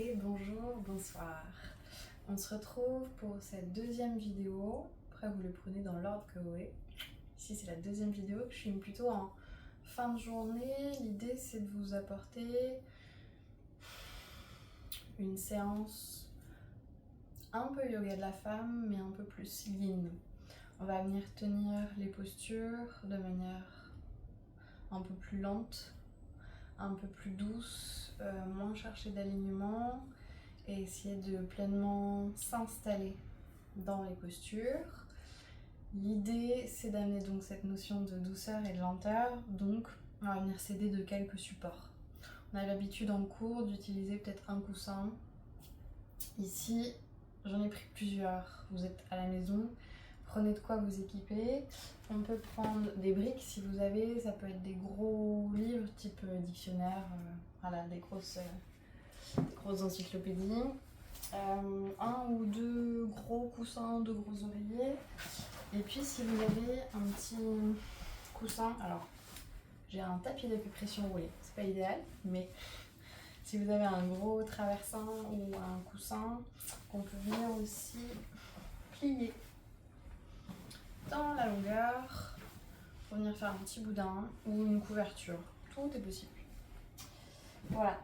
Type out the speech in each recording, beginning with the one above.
et bonjour, bonsoir. On se retrouve pour cette deuxième vidéo. Après vous le prenez dans l'ordre que vous voulez. Ici c'est la deuxième vidéo. Je suis plutôt en fin de journée. L'idée c'est de vous apporter une séance un peu yoga de la femme mais un peu plus yin. On va venir tenir les postures de manière un peu plus lente, un peu plus douce, moins chercher d'alignement et essayer de pleinement s'installer dans les postures. L'idée c'est d'amener donc cette notion de douceur et de lenteur, donc on va venir s'aider de quelques supports. On a l'habitude en cours d'utiliser peut-être un coussin. Ici j'en ai pris plusieurs, vous êtes à la maison, prenez de quoi vous équiper. On peut prendre des briques si vous avez, ça peut être des gros livres type dictionnaire, voilà, des grosses encyclopédies. Un ou deux gros coussins, deux gros oreillers. Et puis si vous avez un petit coussin, alors j'ai un tapis d'acupression roulé, c'est pas idéal, mais si vous avez un gros traversin ou un coussin qu'on peut venir aussi plier dans la longueur pour venir faire un petit boudin ou une couverture, tout est possible. Voilà,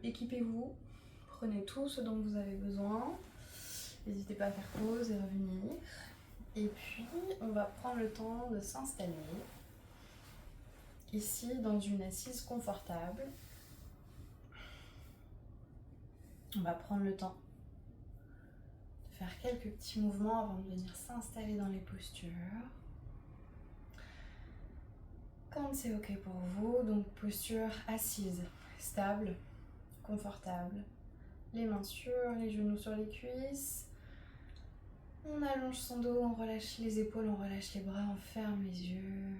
équipez-vous, prenez tout ce dont vous avez besoin, n'hésitez pas à faire pause et revenir. Et puis on va prendre le temps de s'installer ici dans une assise confortable. On va prendre le temps de faire quelques petits mouvements avant de venir s'installer dans les postures. Quand c'est ok pour vous, donc posture assise, stable, confortable. Les mains sur les genoux sur les cuisses. On allonge son dos, on relâche les épaules, on relâche les bras, on ferme les yeux.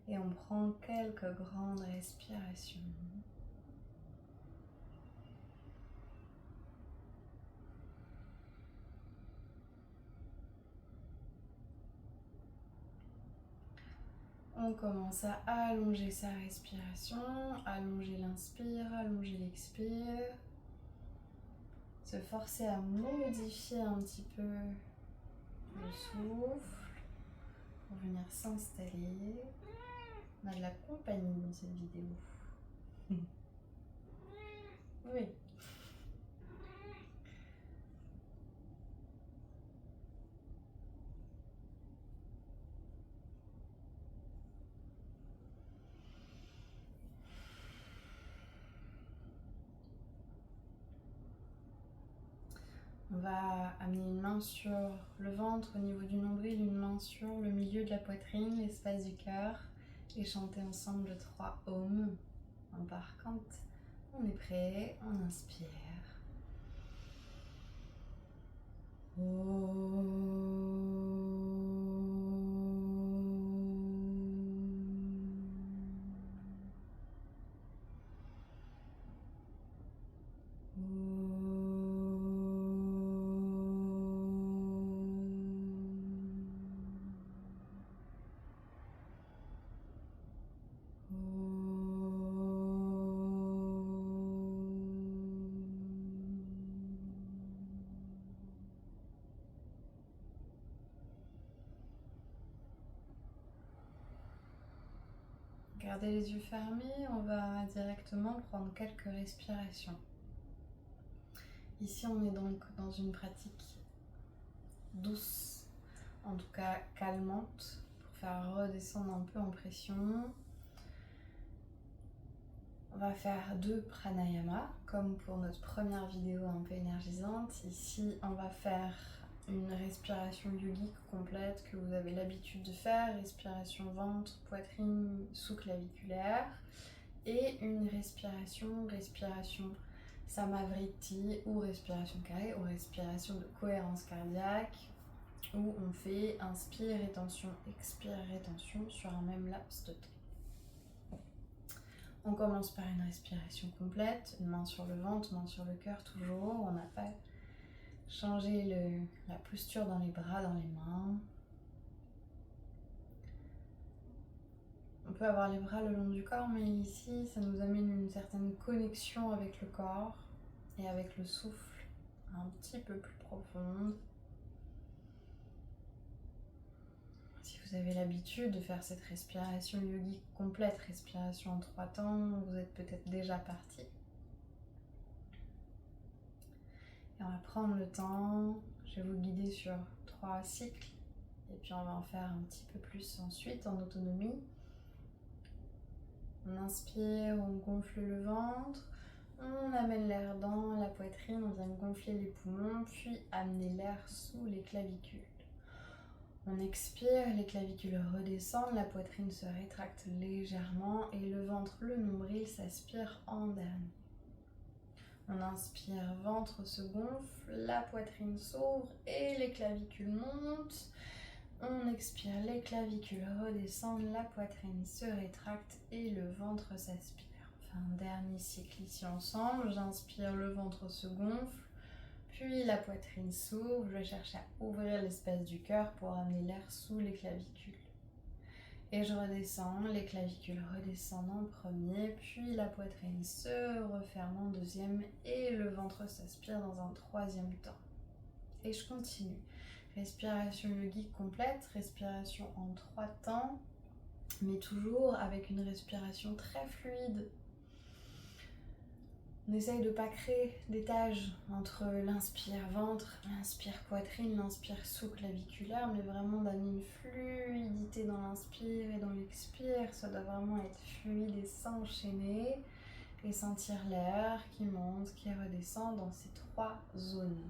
Et on prend quelques grandes respirations. On commence à allonger sa respiration, allonger l'inspire, allonger l'expire. Se forcer à modifier un petit peu le souffle pour venir s'installer. On a de la compagnie dans cette vidéo. Oui. On va amener une main sur le ventre au niveau du nombril, une main sur le milieu de la poitrine, l'espace du cœur, et chanter ensemble 3 ohms. On part quand on est prêt, on inspire. Gardez les yeux fermés, on va directement prendre quelques respirations. Ici, on est donc dans une pratique douce, en tout cas calmante, pour faire redescendre un peu en pression. On va faire 2 pranayama, comme pour notre première vidéo un peu énergisante. Ici, on va faire une respiration yogique complète que vous avez l'habitude de faire, respiration ventre, poitrine, sous-claviculaire, et une respiration Samavriti ou respiration carrée ou respiration de cohérence cardiaque, où on fait inspire, rétention, expire, rétention sur un même laps de temps. On commence par une respiration complète, une main sur le ventre, main sur le cœur toujours, on n'a pas changé la posture dans les bras, dans les mains. On peut avoir les bras le long du corps, mais ici ça nous amène une certaine connexion avec le corps et avec le souffle un petit peu plus profonde. Si vous avez l'habitude de faire cette respiration yogique complète, respiration en 3 temps, vous êtes peut-être déjà parti. Et on va prendre le temps, je vais vous guider sur 3 cycles et puis on va en faire un petit peu plus ensuite en autonomie. On inspire, on gonfle le ventre, on amène l'air dans la poitrine, on vient gonfler les poumons, puis amener l'air sous les clavicules. On expire, les clavicules redescendent, la poitrine se rétracte légèrement et le ventre, le nombril s'aspire en dernier. On inspire, ventre se gonfle, la poitrine s'ouvre et les clavicules montent. On expire, les clavicules redescendent, la poitrine se rétracte et le ventre s'aspire. On fait un dernier cycle ici ensemble. J'inspire, le ventre se gonfle, puis la poitrine s'ouvre. Je cherche à ouvrir l'espace du cœur pour amener l'air sous les clavicules. Et je redescends, les clavicules redescendent en premier, puis la poitrine se referme en deuxième et le ventre s'aspire dans un troisième temps. Et je continue. Respiration yogique complète, respiration en 3 temps, mais toujours avec une respiration très fluide. On essaye de ne pas créer d'étage entre l'inspire-ventre, l'inspire-poitrine, l'inspire sous-claviculaire, mais vraiment d'amener une fluidité dans l'inspire et dans l'expire. Ça doit vraiment être fluide et s'enchaîner et sentir l'air qui monte, qui redescend dans ces 3 zones.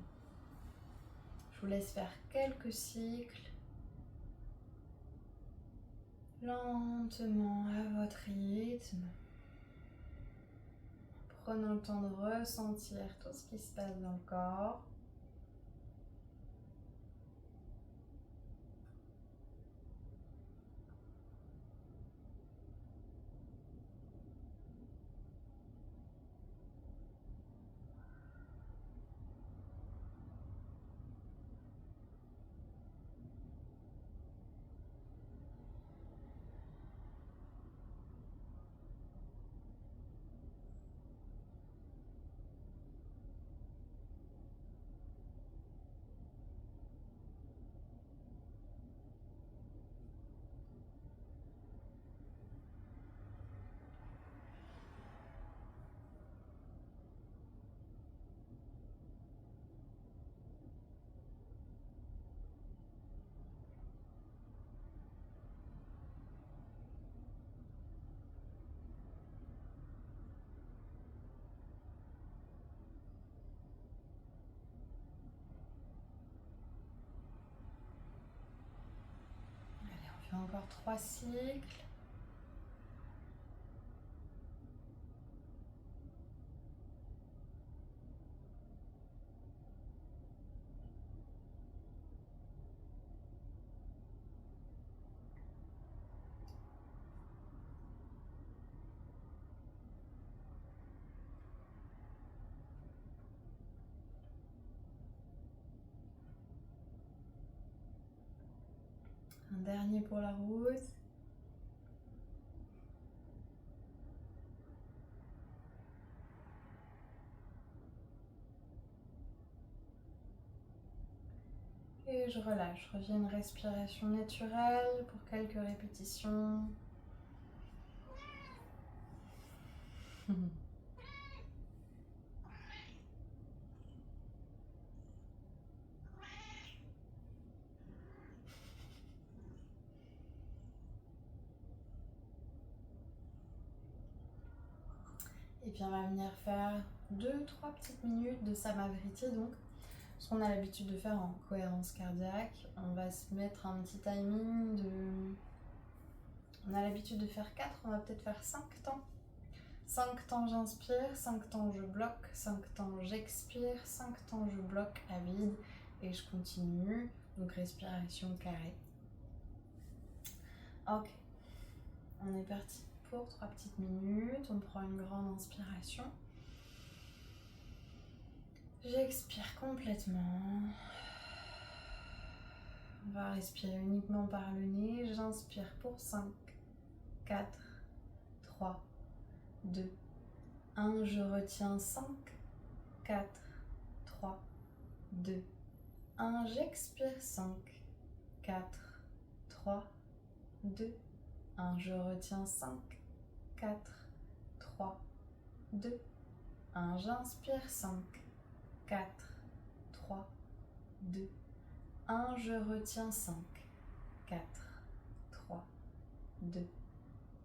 Je vous laisse faire quelques cycles, lentement à votre rythme. Prenons le temps de ressentir tout ce qui se passe dans le corps. Allez, on fait encore 3 cycles. Un dernier pour la route. Et je relâche. Je reviens à une respiration naturelle pour quelques répétitions. Et puis on va venir faire 2-3 petites minutes de Samavriti, donc ce qu'on a l'habitude de faire en cohérence cardiaque. On va se mettre un petit timing de... On a l'habitude de faire 4, on va peut-être faire 5 temps. 5 temps j'inspire, 5 temps je bloque, 5 temps j'expire, 5 temps je bloque à vide et je continue. Donc respiration carrée. Ok, on est parti pour 3 petites minutes. On prend une grande inspiration. J'expire complètement. On va respirer uniquement par le nez. J'inspire pour 5, 4, 3, 2, 1, je retiens 5, 4, 3, 2, 1, j'expire 5, 4, 3, 2, 1, je retiens 5, 4, 3, 2, 1, j'inspire 5, 4, 3, 2, 1, je retiens 5, 4, 3, 2,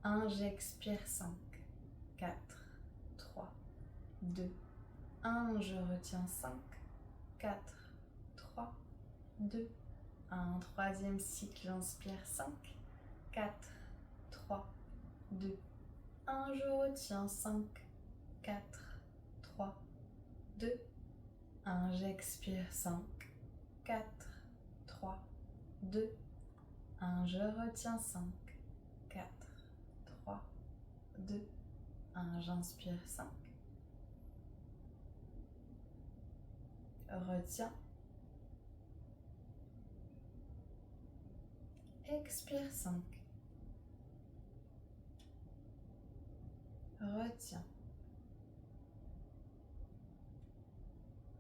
1, j'expire 5, 4, 3, 2, 1, je retiens 5, 4, 3, 2, 1, troisième cycle, j'inspire 5, 4, 3, 2, 1, je retiens 5, 4, 3, 2, 1, j'expire 5, 4, 3, 2, 1, je retiens 5, 4, 3, 2, 1, j'inspire 5, retiens, expire 5, retiens,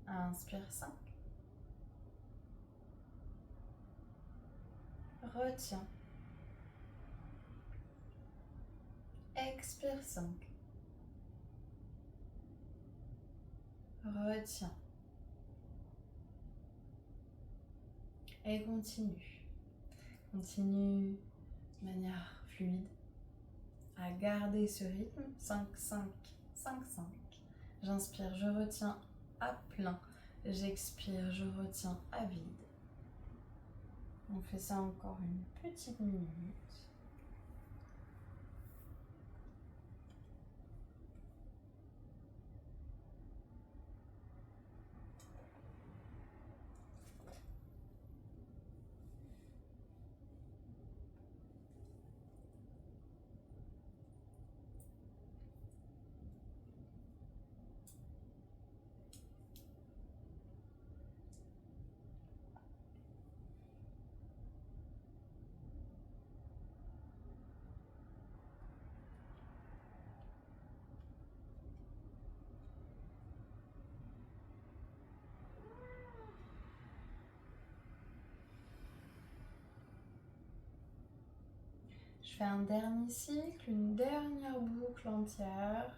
inspire 5, retiens, expire 5, retiens, et continue. Continue de manière fluide à garder ce rythme. 5, 5, 5, 5. J'inspire, je retiens à plein. J'expire, je retiens à vide. On fait ça encore une petite minute. Je fais un dernier cycle, une dernière boucle entière.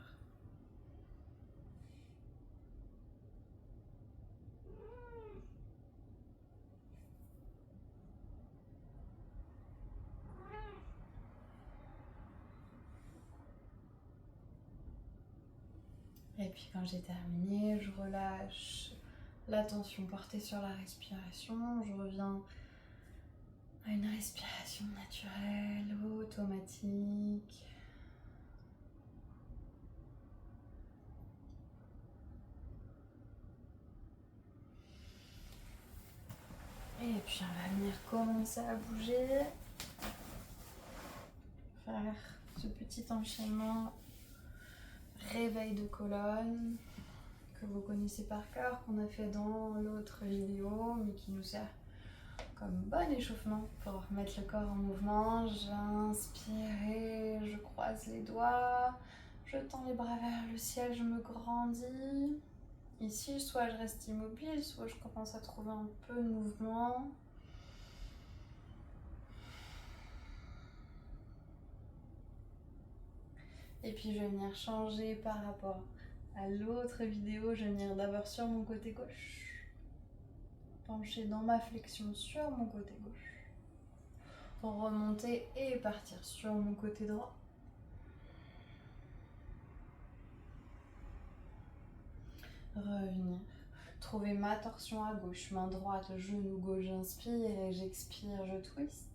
Et puis quand j'ai terminé, je relâche l'attention portée sur la respiration. Je reviens à une respiration naturelle, automatique. Et puis on va venir commencer à bouger. Faire ce petit enchaînement réveil de colonne que vous connaissez par cœur, qu'on a fait dans l'autre vidéo, mais qui nous sert comme bon échauffement pour mettre le corps en mouvement. J'inspire et je croise les doigts, je tends les bras vers le ciel, je me grandis. Ici, soit je reste immobile, soit je commence à trouver un peu de mouvement. Et puis je vais venir changer par rapport à l'autre vidéo. Je vais venir d'abord sur mon côté gauche, pencher dans ma flexion sur mon côté gauche, remonter et partir sur mon côté droit. Revenir, trouver ma torsion à gauche, main droite, genou gauche, j'inspire et j'expire, je twist.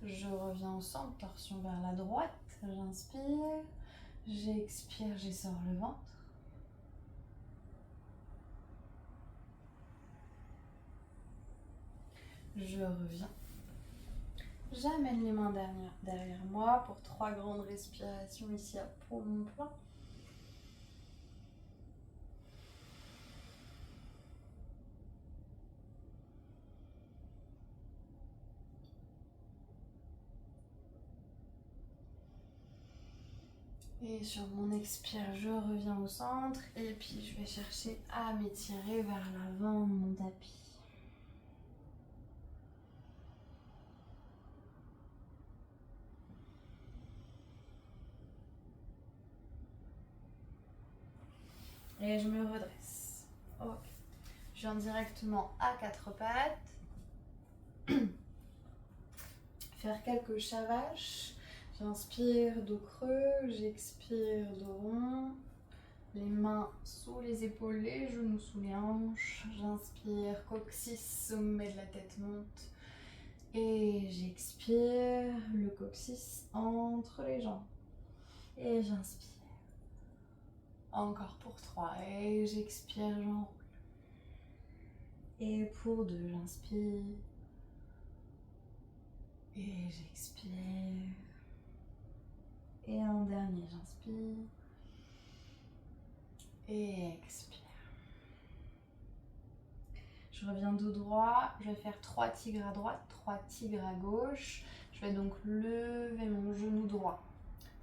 Je reviens au centre, torsion vers la droite, j'inspire, j'expire, j'essore le ventre. Je reviens. J'amène les mains derrière moi pour 3 grandes respirations ici à poumon plein. Et sur mon expire, je reviens au centre et puis je vais chercher à m'étirer vers l'avant de mon tapis. Et je me redresse. Ok. Je viens directement à quatre pattes. Faire quelques chavaches. J'inspire dos creux, j'expire dos rond. Les mains sous les épaules, les genoux sous les hanches. J'inspire, coccyx, sommet de la tête monte. Et j'expire, le coccyx entre les jambes. Et j'inspire. Encore pour 3. Et j'expire, j'enroule. Et pour 2, j'inspire. Et j'expire. Et un dernier, j'inspire. Et expire. Je reviens dos droit. Je vais faire 3 tigres à droite, 3 tigres à gauche. Je vais donc lever mon genou droit.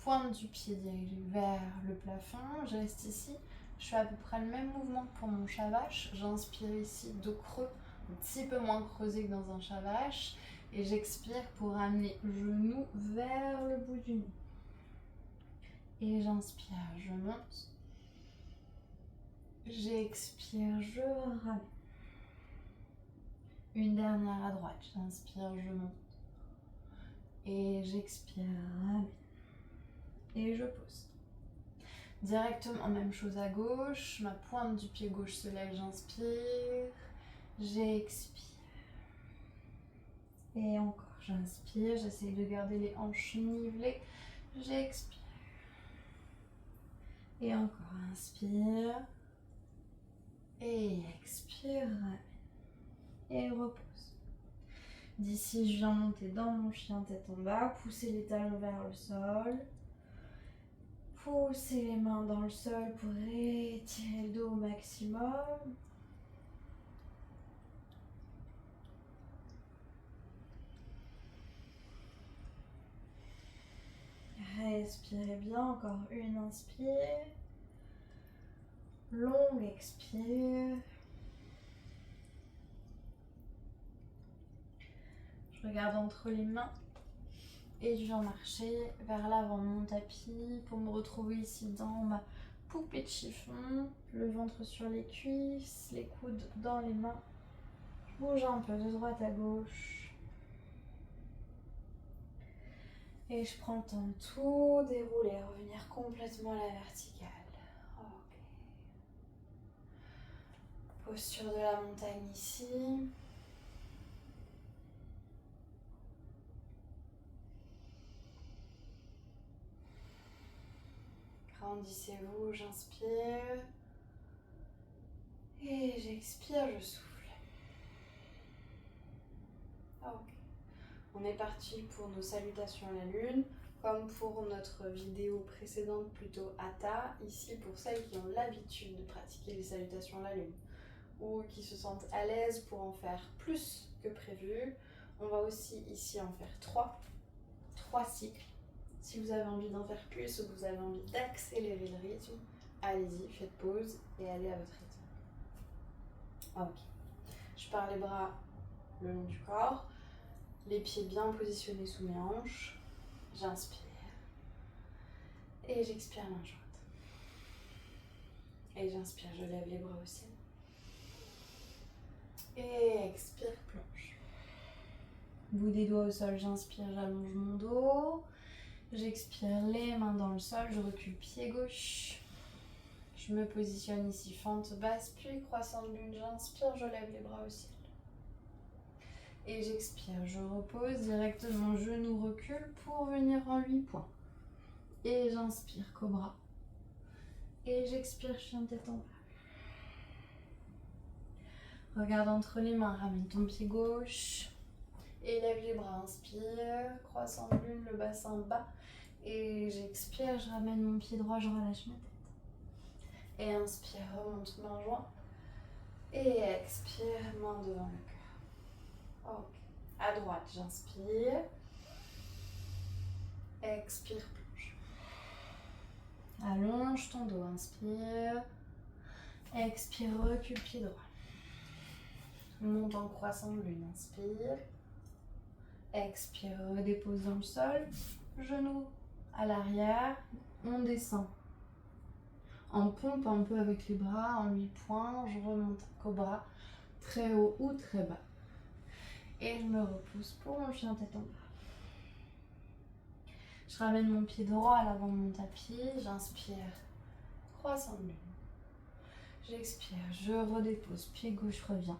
Pointe du pied dirigée vers le plafond. Je reste ici. Je fais à peu près le même mouvement que pour mon chavache. J'inspire ici, dos creux, un petit peu moins creusé que dans un chavache. Et j'expire pour amener le genou vers le bout du nez. Et j'inspire, je monte. J'expire, je ramène. Une dernière à droite. J'inspire, je monte. Et j'expire, ramène. Et je pose. Directement, même chose à gauche. Ma pointe du pied gauche se lève, j'inspire. J'expire. Et encore, j'inspire. J'essaie de garder les hanches nivelées. J'expire. Et encore, inspire. Et expire, ramène. Et repose. D'ici, je viens monter dans mon chien tête en bas. Pousser les talons vers le sol. Poussez les mains dans le sol pour étirer le dos au maximum. Respirez bien, encore une inspire. Longue expire. Je regarde entre les mains et je viens marcher vers l'avant de mon tapis pour me retrouver ici dans ma poupée de chiffon. Le ventre sur les cuisses, les coudes dans les mains. Je bouge un peu de droite à gauche. Et je prends le temps de tout dérouler, revenir complètement à la verticale. Ok. Posture de la montagne ici. Grandissez-vous, j'inspire. Et j'expire, je souffle. Ok. On est parti pour nos salutations à la lune. Comme pour notre vidéo précédente, plutôt Hatha, ici pour celles qui ont l'habitude de pratiquer les salutations à la lune ou qui se sentent à l'aise pour en faire plus que prévu, on va aussi ici en faire 3 cycles. Si vous avez envie d'en faire plus ou que vous avez envie d'accélérer le rythme, allez-y, faites pause et allez à votre rythme. Ok. Je pars les bras le long du corps, les pieds bien positionnés sous mes hanches. J'inspire et j'expire main jointe. Et j'inspire, je lève les bras au ciel. Et expire, plonge. Bout des doigts au sol, j'inspire, j'allonge mon dos. J'expire, les mains dans le sol, je recule pied gauche. Je me positionne ici, fente basse, puis croissant de lune. J'inspire, je lève les bras au ciel. Et j'expire, je repose directement, genou recule pour venir en 8 points. Et j'inspire, cobra. Et j'expire, chien tête en bas. Regarde entre les mains, ramène ton pied gauche. Et lève les bras, inspire, croissant de lune, le bassin bas. Et j'expire, je ramène mon pied droit, je relâche ma tête. Et inspire, remonte main jointe. Et expire, main devant le cœur. Ok. À droite, j'inspire. Expire, plonge. Allonge ton dos, inspire. Expire, recule, pied droit. Monte en croissant de lune, inspire. Expire, redépose dans le sol. Genoux à l'arrière, on descend. En pompe un peu avec les bras, en 8 points, je remonte cobra, très haut ou très bas. Et je me repousse pour mon chien tête en bas. Je ramène mon pied droit à l'avant de mon tapis, j'inspire, croissant de lune. J'expire, je redépose, pied gauche revient.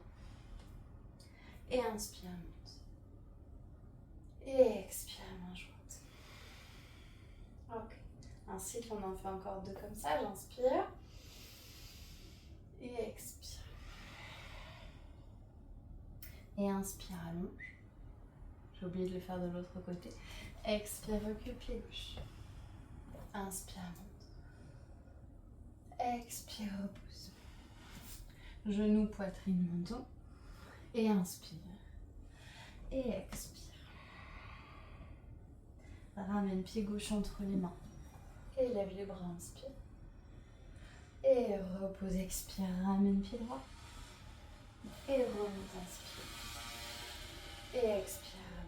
Et inspire, monte. Et expire, main jointe. Ok. Un cycle, on en fait encore 2 comme ça, j'inspire. Et expire. Et inspire, allonge. J'ai oublié de le faire de l'autre côté. Expire, recule, pied gauche. Inspire, monte. Expire, repose. Genou, poitrine, menton. Et inspire. Et expire. Ramène pied gauche entre les mains. Et lève les bras, inspire. Et repose, expire. Ramène pied droit. Et remonte, inspire. Et expire, ramène.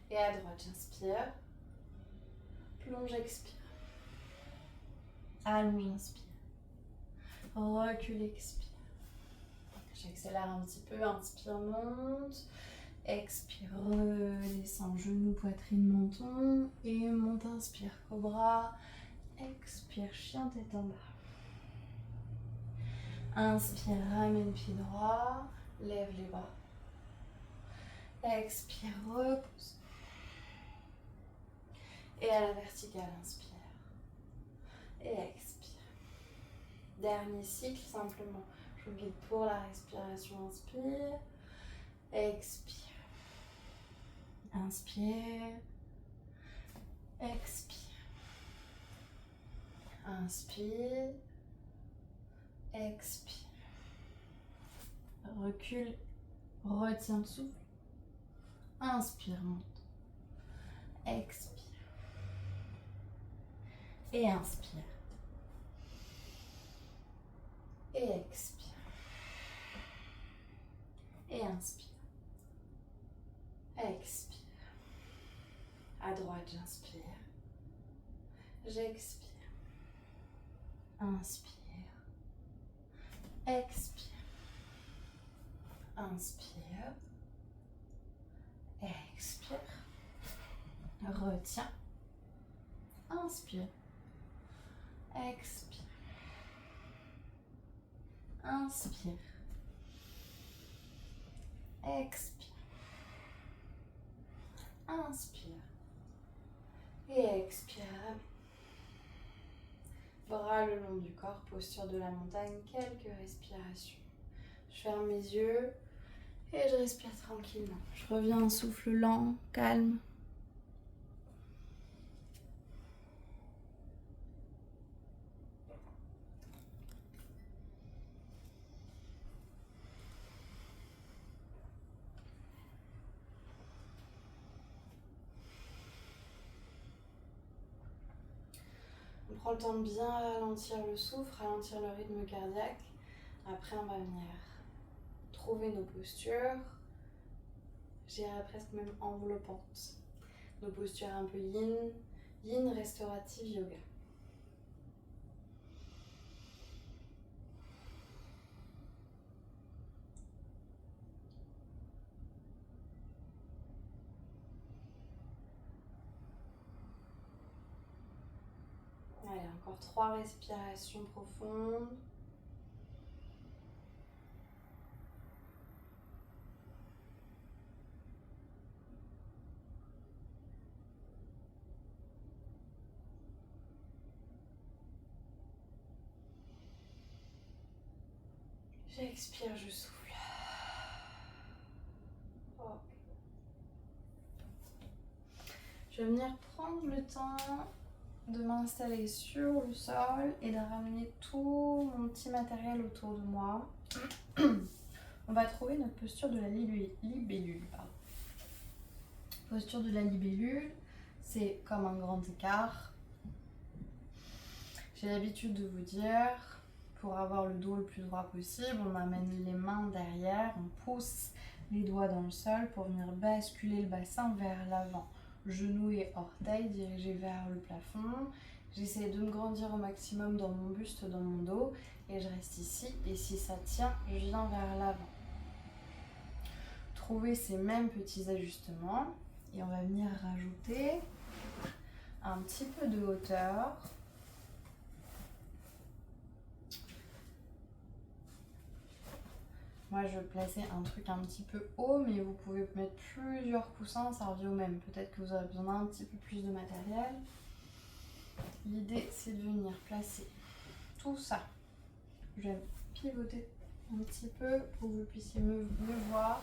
Et à droite, j'inspire. Plonge, expire. Allonge, inspire. Recule, expire. J'accélère un petit peu, inspire, monte. Expire, redescend, genou, poitrine, menton. Et monte, inspire, cobra. Expire, chien, tête en bas. Inspire, ramène pied droit. Lève les bras. Expire, repose. Et à la verticale, inspire. Et expire. Dernier cycle, simplement. Je vous guide pour la respiration, inspire. Expire. Inspire. Expire. Inspire. Expire. Recule. Retiens le souffle. Inspire, monte. Expire. Et inspire. Et expire. Et inspire. Expire. À droite, j'inspire. J'expire. Inspire. Expire. Inspire. Expire. Retiens. Inspire. Expire. Inspire. Expire. Inspire. Et expire. Bras le long du corps, posture de la montagne, quelques respirations. Je ferme mes yeux et je respire tranquillement. Je reviens, souffle lent, calme. On prend le temps de bien ralentir le souffle, ralentir le rythme cardiaque. Après, on va venir trouver nos postures. Je dirais presque même enveloppantes. Nos postures un peu yin restaurative yoga. Allez, encore 3 respirations profondes. J'expire, je souffle. Oh. Je vais venir prendre le temps de m'installer sur le sol et de ramener tout mon petit matériel autour de moi. On va trouver notre posture de la libellule. Posture de la libellule, c'est comme un grand écart. J'ai l'habitude de vous dire, pour avoir le dos le plus droit possible, on amène les mains derrière, on pousse les doigts dans le sol pour venir basculer le bassin vers l'avant. Genoux et orteils dirigés vers le plafond. J'essaie de me grandir au maximum dans mon buste, dans mon dos, et je reste ici. Et si ça tient, je viens vers l'avant. Trouvez ces mêmes petits ajustements et on va venir rajouter un petit peu de hauteur. Moi, je plaçais un truc un petit peu haut, mais vous pouvez mettre plusieurs coussins, ça revient au même. Peut-être que vous aurez besoin d'un petit peu plus de matériel. L'idée, c'est de venir placer tout ça. Je vais pivoter un petit peu pour que vous puissiez me voir.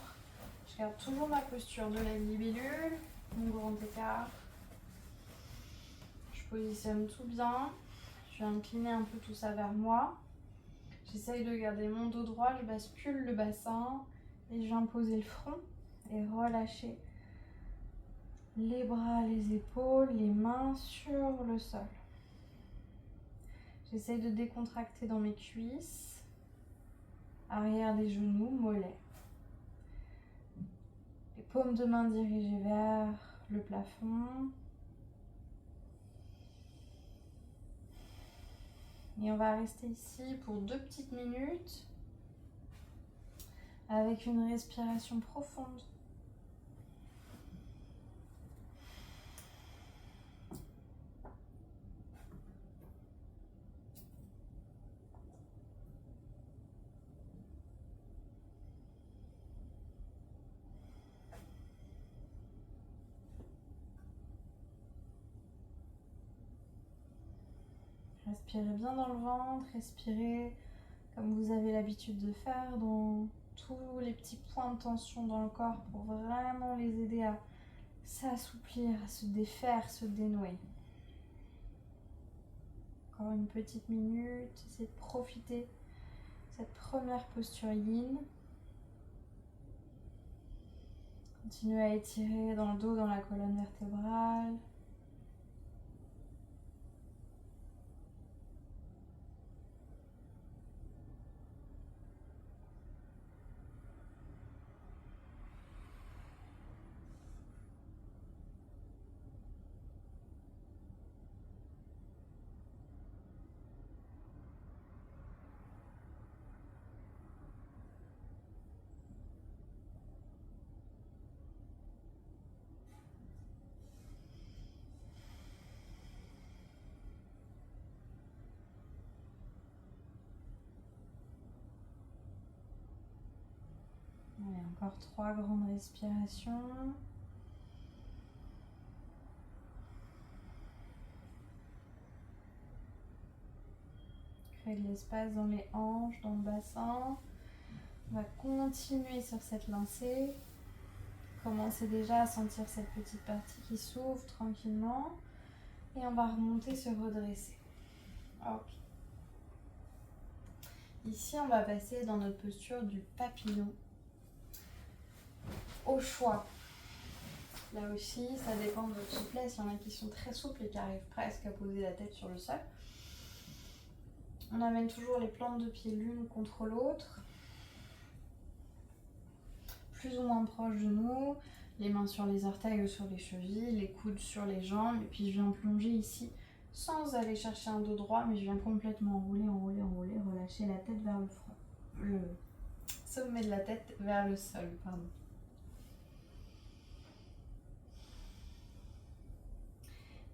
Je garde toujours ma posture de la libellule, mon grand écart. Je positionne tout bien. Je vais incliner un peu tout ça vers moi. J'essaye de garder mon dos droit, je bascule le bassin et je viens poser le front et relâcher les bras, les épaules, les mains sur le sol. J'essaye de décontracter dans mes cuisses, arrière des genoux, mollets. Les paumes de main dirigées vers le plafond. Et on va rester ici pour 2 petites minutes avec une respiration profonde. Respirez bien dans le ventre, respirez comme vous avez l'habitude de faire dans tous les petits points de tension dans le corps pour vraiment les aider à s'assouplir, à se défaire, se dénouer. Encore une petite minute, essayez de profiter de cette première posture yin. Continuez à étirer dans le dos, dans la colonne vertébrale. Allez, encore 3 grandes respirations. Créez de l'espace dans les hanches, dans le bassin. On va continuer sur cette lancée. Commencez déjà à sentir cette petite partie qui s'ouvre tranquillement. Et on va remonter, se redresser. Ok. Ici, on va passer dans notre posture du papillon. Au choix. Là aussi, ça dépend de votre souplesse. Il y en a qui sont très souples et qui arrivent presque à poser la tête sur le sol. On amène toujours les plantes de pied l'une contre l'autre. Plus ou moins proches de nous. Les mains sur les orteils ou sur les chevilles. Les coudes sur les jambes. Et puis je viens plonger ici sans aller chercher un dos droit. Mais je viens complètement enrouler, enrouler, enrouler. Relâcher la tête vers le front. Le sommet de la tête vers le sol, pardon.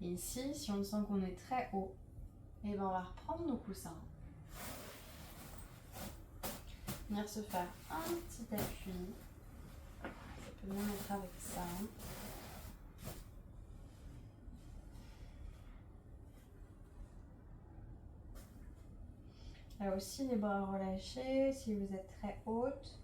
Et ici, si on sent qu'on est très haut, et ben on va reprendre nos coussins. Venir se faire un petit appui. Ça peut bien être avec ça. Là aussi, les bras relâchés si vous êtes très haute.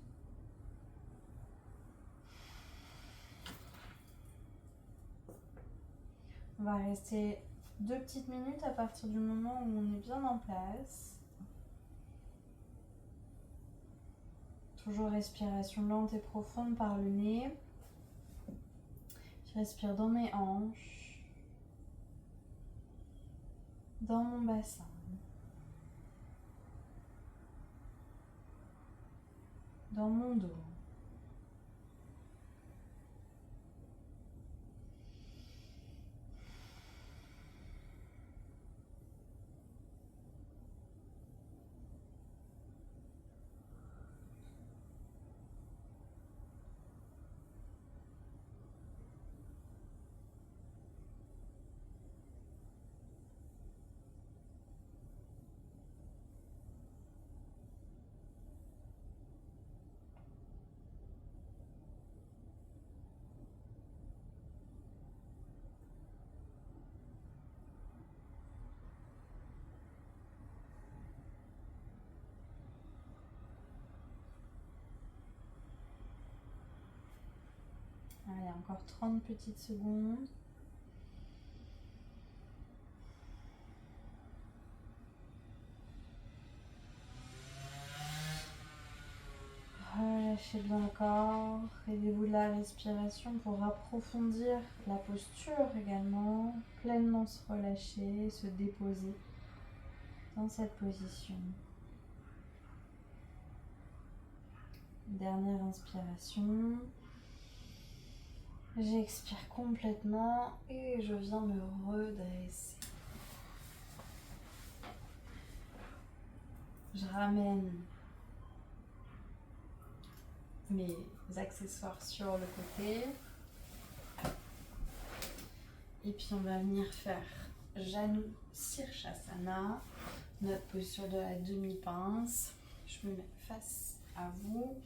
On va rester 2 petites minutes à partir du moment où on est bien en place. Toujours respiration lente et profonde par le nez. Je respire dans mes hanches, dans mon bassin. dans mon dos. Allez, encore 30 petites secondes. Relâchez bien le corps, aidez-vous de la respiration pour approfondir la posture également, pleinement se relâcher, se déposer dans cette position. Dernière inspiration. J'expire complètement et je viens me redresser. Je ramène mes accessoires sur le côté. Et puis on va venir faire Janu Sirsasana, notre posture de la demi-pince. Je me mets face à vous.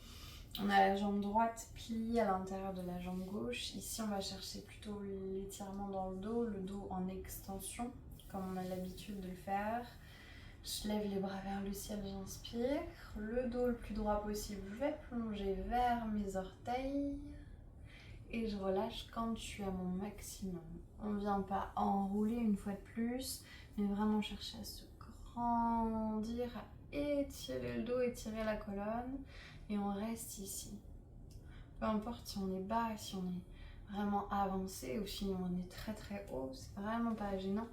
On a la jambe droite pliée à l'intérieur de la jambe gauche. Ici, on va chercher plutôt l'étirement dans le dos en extension, comme on a l'habitude de le faire. Je lève les bras vers le ciel, j'inspire. Le dos le plus droit possible, je vais plonger vers mes orteils. Et je relâche quand je suis à mon maximum. On ne vient pas enrouler une fois de plus, mais vraiment chercher à se grandir, à étirer le dos, étirer la colonne. Et on reste ici. Peu importe si on est bas, si on est vraiment avancé ou si on est très très haut, c'est vraiment pas gênant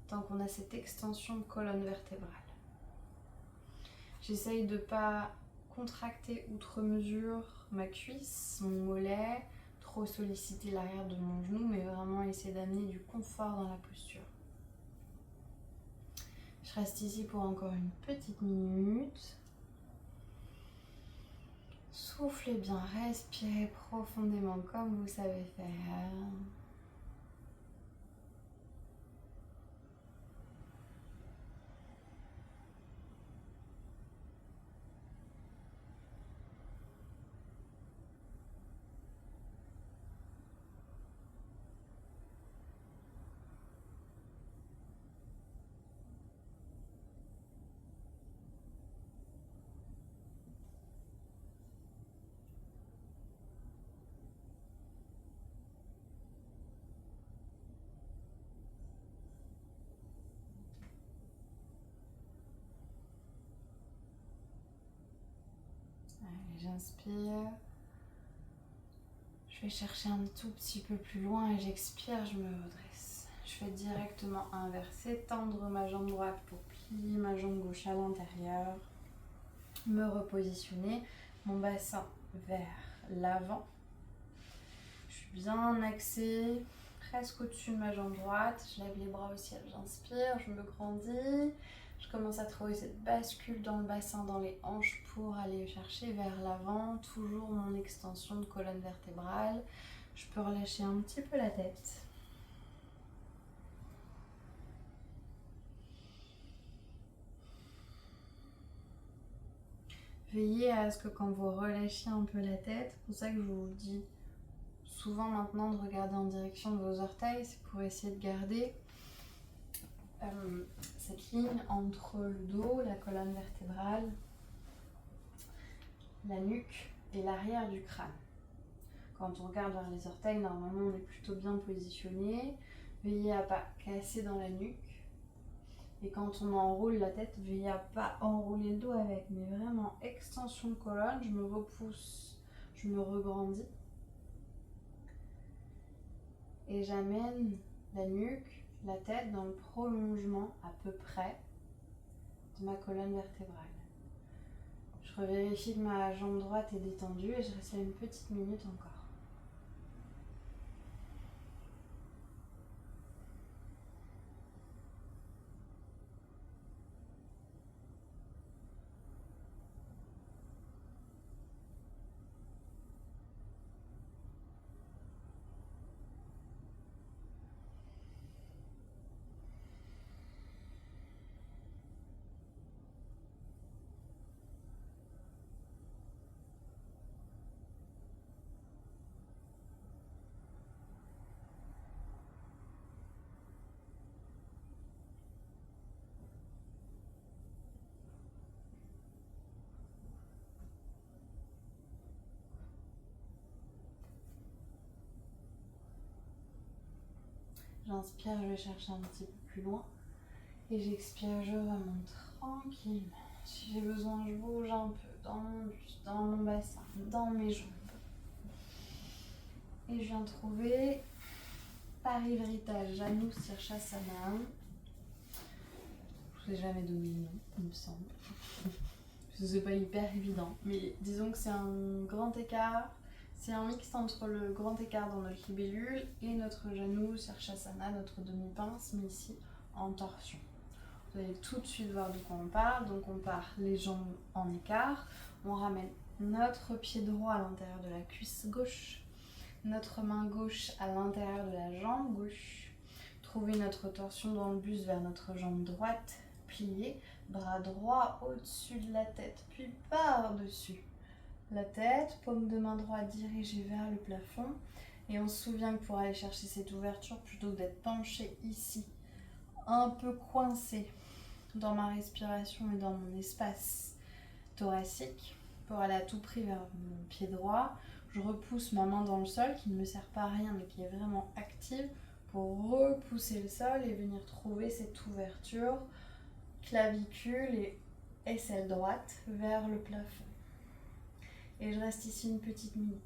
tant qu'on a cette extension de colonne vertébrale. J'essaye de ne pas contracter outre mesure ma cuisse, mon mollet, trop solliciter l'arrière de mon genou, mais vraiment essayer d'amener du confort dans la posture. Je reste ici pour encore une petite minute. Soufflez bien, respirez profondément comme vous savez faire. Allez, j'inspire. Je vais chercher un tout petit peu plus loin et j'expire, je me redresse. Je fais directement inverser, tendre ma jambe droite pour plier ma jambe gauche à l'intérieur. Me repositionner, mon bassin vers l'avant. Je suis bien axée, presque au-dessus de ma jambe droite. Je lève les bras au ciel, j'inspire, je me grandis. Je commence à trouver cette bascule dans le bassin, dans les hanches pour aller chercher vers l'avant. Toujours mon extension de colonne vertébrale. Je peux relâcher un petit peu la tête. Veillez à ce que quand vous relâchez un peu la tête, c'est pour ça que je vous dis souvent maintenant de regarder en direction de vos orteils, c'est pour essayer de garder cette ligne entre le dos, la colonne vertébrale, la nuque et l'arrière du crâne. Quand on regarde vers les orteils, normalement on est plutôt bien positionné. Veillez à ne pas casser dans la nuque. Et quand on enroule la tête, veillez à ne pas enrouler le dos avec, mais vraiment extension de colonne, je me repousse, je me regrandis. Et j'amène la nuque, la tête dans le prolongement à peu près de ma colonne vertébrale. Je Je revérifie que ma jambe droite est détendue et je reste là une petite minute encore. J'inspire, je vais chercher un petit peu plus loin. Et j'expire, je remonte tranquillement. Si j'ai besoin, je bouge un peu dans mon buste, dans mon bassin, dans mes jambes. Et je viens trouver Parivrita Janu Sirsasana. Je ne vous ai jamais donné le nom, il me semble. C'est pas hyper évident. Mais disons que c'est un grand écart. C'est un mix entre le grand écart dans notre libellule et notre Janu Sirsasana, notre demi-pince, mais ici en torsion. Vous allez tout de suite voir de quoi on parle. Donc on part les jambes en écart. On ramène notre pied droit à l'intérieur de la cuisse gauche. Notre main gauche à l'intérieur de la jambe gauche. Trouvez notre torsion dans le buste vers notre jambe droite pliée. Bras droit au-dessus de la tête, puis par-dessus la tête. Paume de main droite dirigée vers le plafond. Et on se souvient que pour aller chercher cette ouverture, plutôt que d'être penché ici, un peu coincé dans ma respiration et dans mon espace thoracique, pour aller à tout prix vers mon pied droit, je repousse ma main dans le sol, qui ne me sert pas à rien, mais qui est vraiment active, pour repousser le sol et venir trouver cette ouverture, clavicule et aisselle droite vers le plafond. Et je reste ici une petite minute.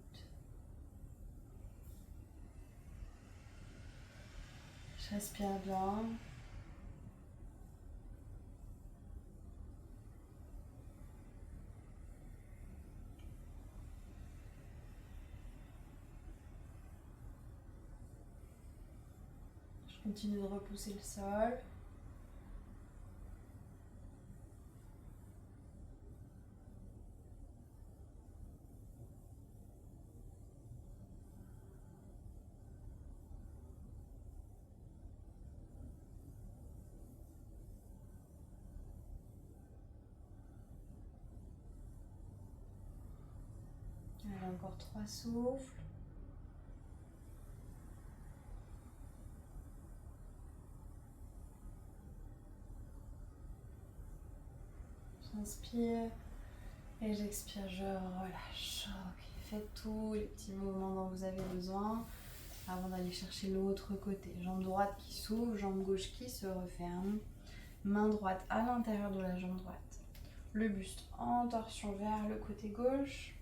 Je respire bien. Je continue de repousser le sol. Allez, encore 3 souffles. J'inspire et j'expire, je relâche. Ok, faites tous les petits mouvements dont vous avez besoin avant d'aller chercher l'autre côté. Jambe droite qui s'ouvre, jambe gauche qui se referme. Main droite à l'intérieur de la jambe droite. Le buste en torsion vers le côté gauche.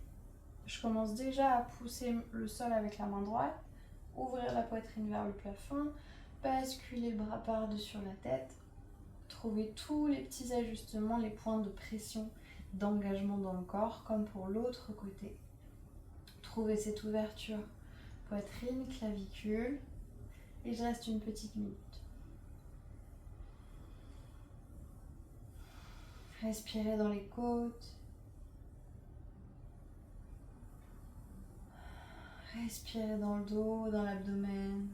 Je commence déjà à pousser le sol avec la main droite. Ouvrir la poitrine vers le plafond. Basculer le bras par-dessus la tête. Trouver tous les petits ajustements, les points de pression, d'engagement dans le corps, comme pour l'autre côté. Trouver cette ouverture, poitrine, clavicule. Et je reste une petite minute. Respirez dans les côtes. Respirez dans le dos, dans l'abdomen.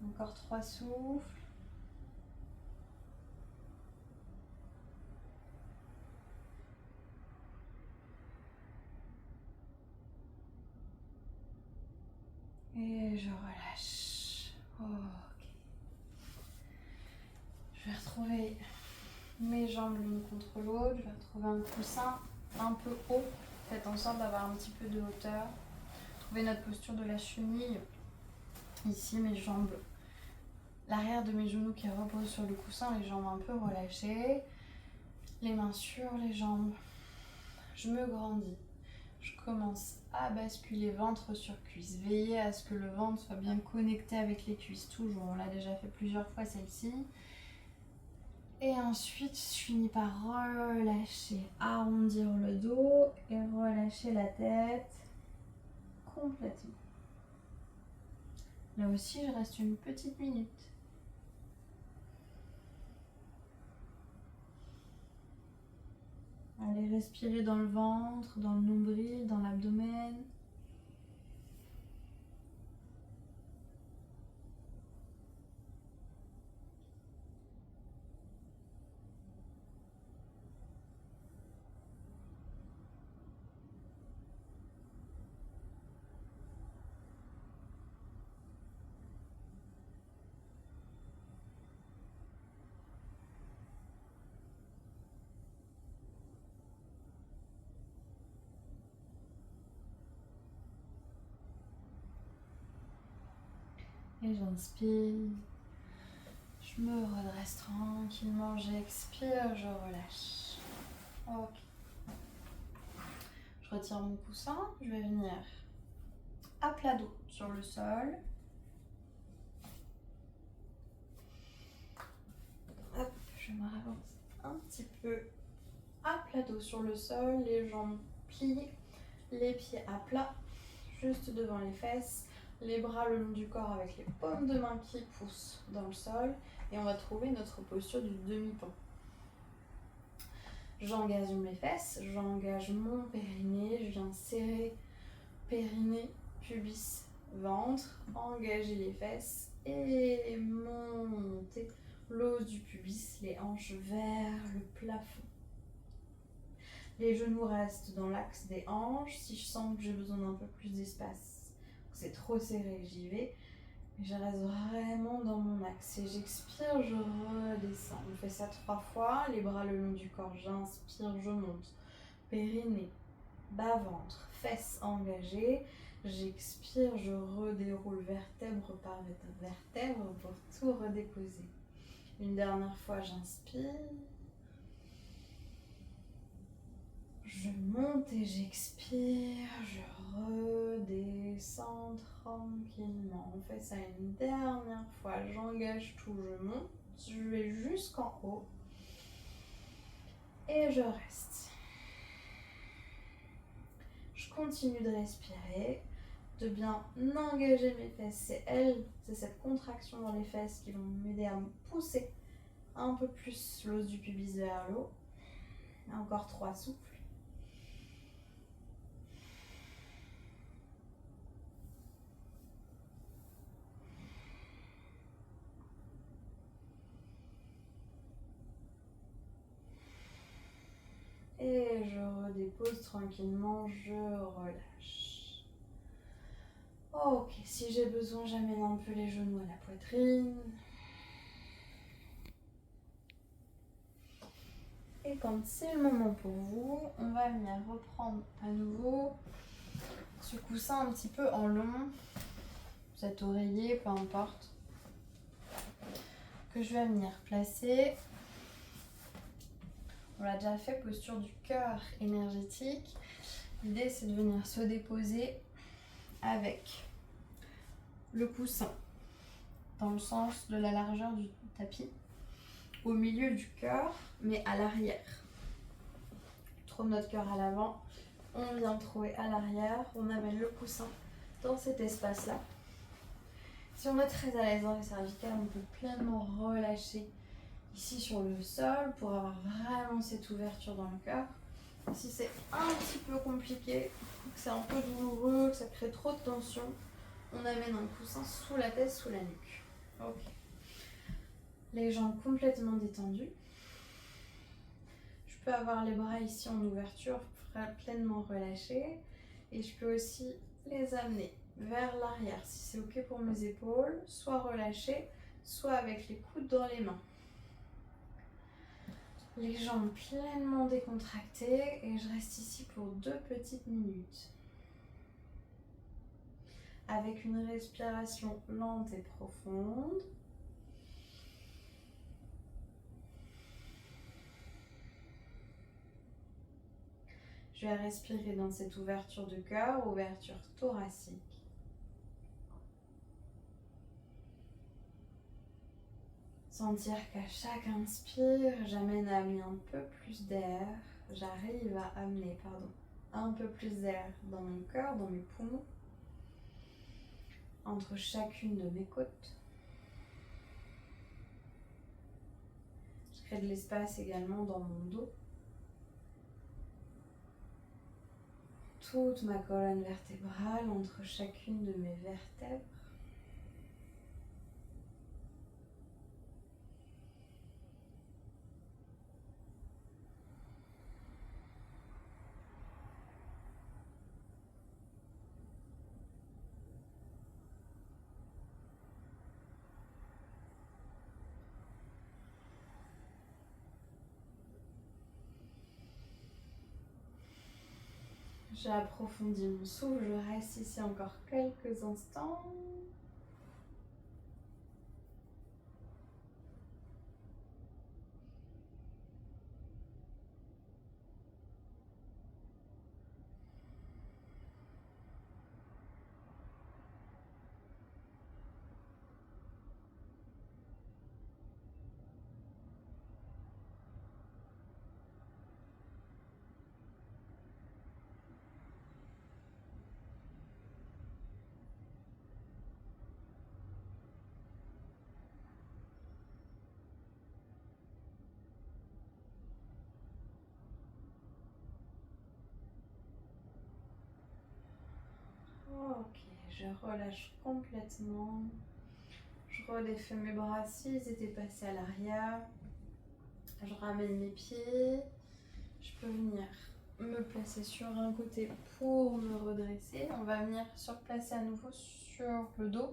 Encore 3 souffles. Et je relâche. Ok. Je vais retrouver mes jambes l'une contre l'autre. Je vais retrouver un coussin un peu haut. Faites en sorte d'avoir un petit peu de hauteur. Trouvez notre posture de la chenille. Ici, mes jambes, l'arrière de mes genoux qui repose sur le coussin, les jambes un peu relâchées. Les mains sur les jambes. Je me grandis. Je commence à basculer ventre sur cuisse. Veillez à ce que le ventre soit bien connecté avec les cuisses. Toujours, on l'a déjà fait plusieurs fois celle-ci. Et ensuite, je finis par relâcher, arrondir le dos et relâcher la tête complètement. Là aussi, je reste une petite minute. Allez respirer dans le ventre, dans le nombril, dans l'abdomen. Et j'inspire. Je me redresse tranquillement, j'expire, je relâche. Ok. Je retire mon coussin, je vais venir à plat dos sur le sol. Hop, je me ravance un petit peu à plat dos sur le sol, les jambes pliées, les pieds à plat, juste devant les fesses, les bras le long du corps avec les paumes de main qui poussent dans le sol et on va trouver notre posture du demi-pont. J'engage mes fesses, j'engage mon périnée, je viens serrer périnée, pubis, ventre, engager les fesses et monter l'os du pubis, les hanches vers le plafond. Les genoux restent dans l'axe des hanches. Si je sens que j'ai besoin d'un peu plus d'espace, que c'est trop serré, j'y vais. Mais je reste vraiment dans mon axe. Et j'expire, je redescends. On fait ça 3 fois. Les bras le long du corps, j'inspire, je monte. Périnée, bas-ventre, fesses engagées. J'expire, je redéroule vertèbre par vertèbre pour tout redéposer. Une dernière fois, j'inspire. Je monte et j'expire, je redescends tranquillement. On fait ça une dernière fois, j'engage tout, je monte, je vais jusqu'en haut et je reste. Je continue de respirer, de bien engager mes fesses. C'est cette contraction dans les fesses qui vont m'aider à me pousser un peu plus l'os du pubis vers le haut. Encore 3 souffles. Et je redépose tranquillement, je relâche. Ok, si j'ai besoin, j'amène un peu les genoux à la poitrine. Et quand c'est le moment pour vous, on va venir reprendre à nouveau ce coussin un petit peu en long, cet oreiller, peu importe, que je vais venir placer. On l'a déjà fait, posture du cœur énergétique. L'idée, c'est de venir se déposer avec le coussin dans le sens de la largeur du tapis, au milieu du cœur, mais à l'arrière. On trouve notre cœur à l'avant, on vient trouver à l'arrière, on amène le coussin dans cet espace-là. Si on est très à l'aise dans les cervicales, on peut pleinement relâcher ici sur le sol pour avoir vraiment cette ouverture dans le cœur. Si c'est un petit peu compliqué, que c'est un peu douloureux, que ça crée trop de tension, on amène un coussin sous la tête, sous la nuque. Ok. Les jambes complètement détendues. Je peux avoir les bras ici en ouverture, pleinement relâchés. Et je peux aussi les amener vers l'arrière, si c'est ok pour mes épaules, soit relâchés, soit avec les coudes dans les mains. Les jambes pleinement décontractées et je reste ici pour 2 petites minutes. Avec une respiration lente et profonde. Je vais respirer dans cette ouverture de cœur, ouverture thoracique. Sentir qu'à chaque inspire, j'amène à amener un peu plus d'air. J'arrive à amener, un peu plus d'air dans mon cœur, dans mes poumons, entre chacune de mes côtes. Je crée de l'espace également dans mon dos. Toute ma colonne vertébrale entre chacune de mes vertèbres. J'ai approfondi mon souffle, je reste ici encore quelques instants. Ok, je relâche complètement. Je redéfais mes bras s'ils étaient passés à l'arrière. Je ramène mes pieds. Je peux venir me placer sur un côté pour me redresser. On va venir se replacer à nouveau sur le dos.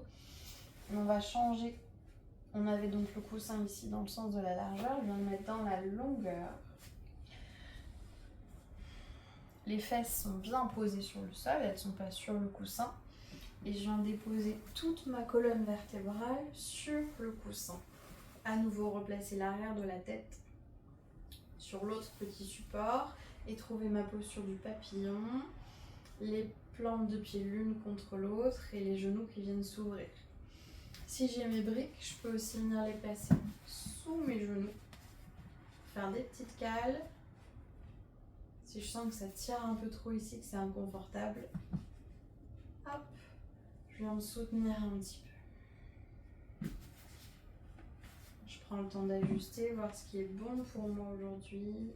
On va changer. On avait donc le coussin ici dans le sens de la largeur. Je viens le mettre dans la longueur. Les fesses sont bien posées sur le sol, elles ne sont pas sur le coussin. Et je viens déposer toute ma colonne vertébrale sur le coussin. À nouveau replacer l'arrière de la tête sur l'autre petit support et trouver ma posture du papillon. Les plantes de pied l'une contre l'autre et les genoux qui viennent s'ouvrir. Si j'ai mes briques, je peux aussi venir les placer sous mes genoux. Faire des petites cales. Si je sens que ça tire un peu trop ici, que c'est inconfortable, hop, je viens me soutenir un petit peu. Je prends le temps d'ajuster, voir ce qui est bon pour moi aujourd'hui.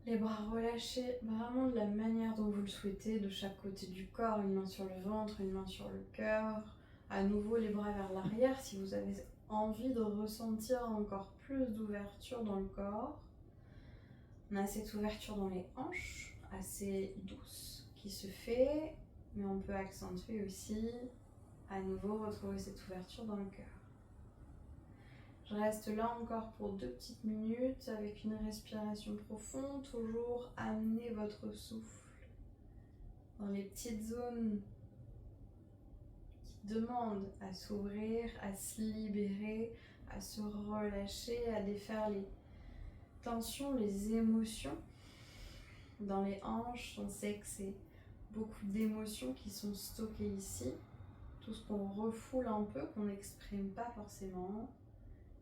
Les bras relâchés vraiment de la manière dont vous le souhaitez, de chaque côté du corps, une main sur le ventre, une main sur le cœur. À nouveau les bras vers l'arrière si vous avez envie de ressentir encore plus d'ouverture dans le corps. On a cette ouverture dans les hanches, assez douce, qui se fait, mais on peut accentuer aussi, à nouveau retrouver cette ouverture dans le cœur. Je reste là encore pour 2 petites minutes avec une respiration profonde, toujours amener votre souffle dans les petites zones qui demandent à s'ouvrir, à se libérer, à se relâcher, à défaire les tensions, les émotions. Dans les hanches, on sait que c'est beaucoup d'émotions qui sont stockées ici. Tout ce qu'on refoule un peu, qu'on n'exprime pas forcément,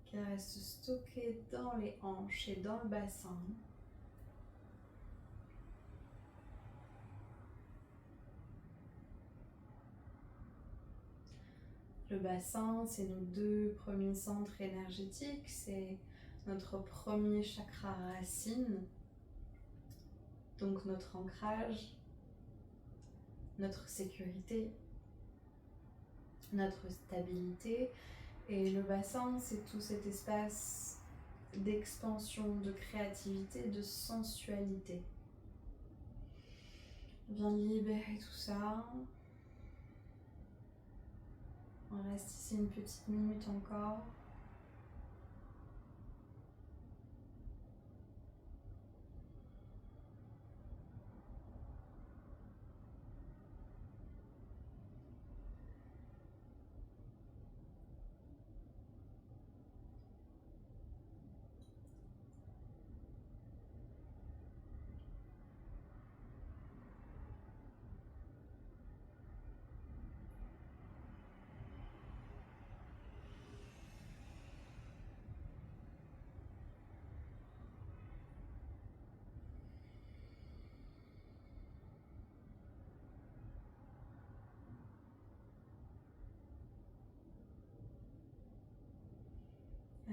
qui reste stocké dans les hanches et dans le bassin. Le bassin, c'est nos 2 premiers centres énergétiques, c'est notre premier chakra racine, donc notre ancrage, notre sécurité, notre stabilité. Et le bassin, c'est tout cet espace d'expansion, de créativité, de sensualité. On vient libérer tout ça. On reste ici une petite minute encore.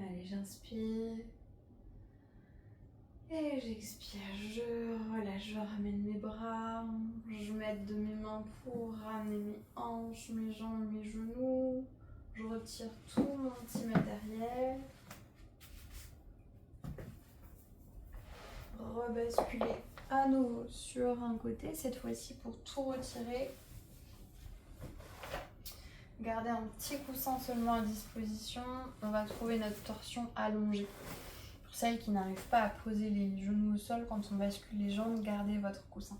Allez, j'inspire. Et j'expire, je relâche, je ramène mes bras, je m'aide de mes mains pour ramener mes hanches, mes jambes, mes genoux. Je retire tout mon petit matériel. Rebasculer à nouveau sur un côté, cette fois-ci pour tout retirer. Gardez un petit coussin seulement à disposition. On va trouver notre torsion allongée. Pour celles qui n'arrivent pas à poser les genoux au sol quand on bascule les jambes, gardez votre coussin.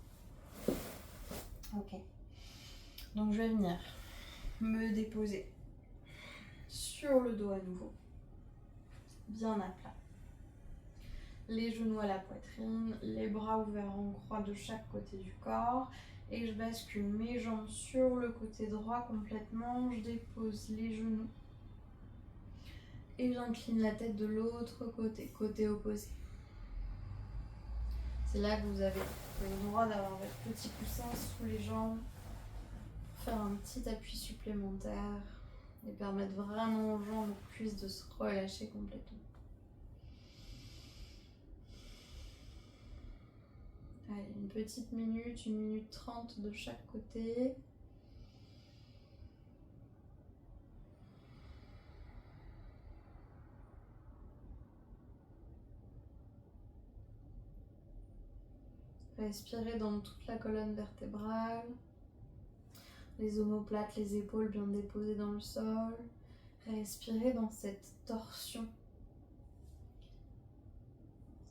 Ok. Donc je vais venir me déposer sur le dos à nouveau. Bien à plat. Les genoux à la poitrine, les bras ouverts en croix de chaque côté du corps. Et je bascule mes jambes sur le côté droit complètement. Je dépose les genoux. Et j'incline la tête de l'autre côté, côté opposé. C'est là que vous avez le droit d'avoir votre petit coussin sous les jambes pour faire un petit appui supplémentaire et permettre vraiment aux jambes, aux cuisses de se relâcher complètement. Allez, une petite minute, 1 minute 30 de chaque côté. Respirez dans toute la colonne vertébrale. Les omoplates, les épaules bien déposées dans le sol. Respirez dans cette torsion.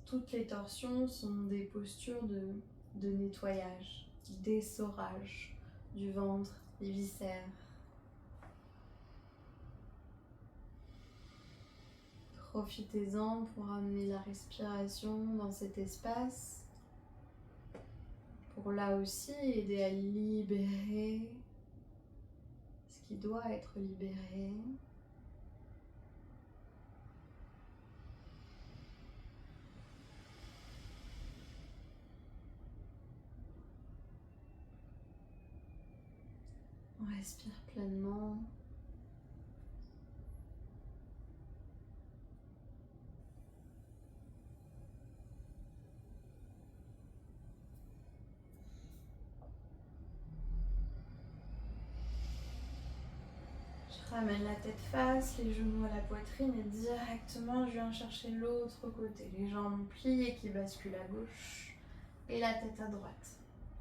Toutes les torsions sont des postures de nettoyage, d'essorage du ventre, des viscères. Profitez-en pour amener la respiration dans cet espace. Pour là aussi aider à libérer ce qui doit être libéré. On respire pleinement. Je ramène la tête face, les genoux à la poitrine et directement je viens chercher l'autre côté. Les jambes pliées qui basculent à gauche et la tête à droite.